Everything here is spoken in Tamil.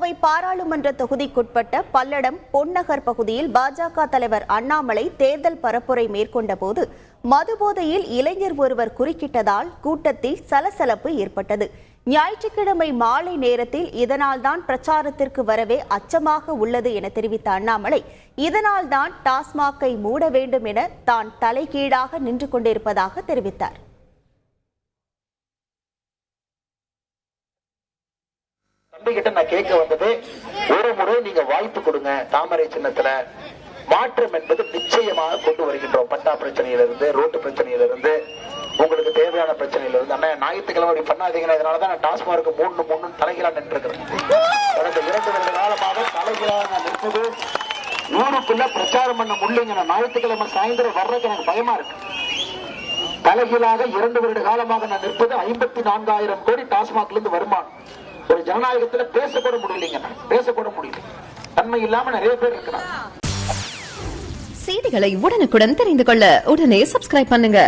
கோவை பாராளுமன்ற தொகுதிக்குட்பட்ட பல்லடம் பொன்னகர் பகுதியில் பாஜக தலைவர் அண்ணாமலை தேர்தல் பரப்புரை மேற்கொண்ட போது மதுபோதையில் இளைஞர் ஒருவர் குறுக்கிட்டதால் கூட்டத்தில் சலசலப்பு ஏற்பட்டது. ஞாயிற்றுக்கிழமை மாலை நேரத்தில் இதனால்தான் பிரச்சாரத்திற்கு வரவே அச்சமாக உள்ளது என தெரிவித்த அண்ணாமலை, இதனால்தான் டாஸ்மாகை மூட வேண்டும் என தான் தலைகீழாக நின்று கொண்டிருப்பதாக தெரிவித்தார். கிட்ட நான் கேட்க வந்தது, ஒரு முறை நீங்க வாய்ப்பு கொடுங்க. தாமரை சின்னத்துல மாற்றம் என்பது நிச்சயமாக கொண்டு வருகின்றோம். பட்டா பிரச்சனையிலிருந்து, ரோட்டு பிரச்சனையிலிருந்து, உங்களுக்கு தேவையான பிரச்சனையில இருந்து. அண்ணா ஞாயிற்றுக்கிழமை அப்படி பண்ணாதீங்கன்னா, இதனாலதான் நான் டாஸ்மார்க்கு மூணு தலைகீழா நின்று இருக்கிறேன். கடந்த 2 வருட காலமாக தலைகீழாக நான் நிற்பது, ஊருக்குள்ள பிரச்சாரம் பண்ண முடியலைங்க. நான் ஞாயிற்றுக்கிழமை சாயந்தரம் வர்றதுக்கு எனக்கு பயமா இருக்கு. தலைகீழாக 2 வருட காலமாக நான் நிற்பது 54,000 கோடி டாஸ்மாக்ல இருந்து வருமானம். ஒரு ஜனநாயகத்துல பேசக்கூட முடியலைங்க, பேசக்கூட முடியல. தன்மை இல்லாம நிறைய பேர் இருக்கிறாங்க. செய்திகளை உடனுக்குடன் தெரிந்து கொள்ள உடனே சப்ஸ்கிரைப் பண்ணுங்க.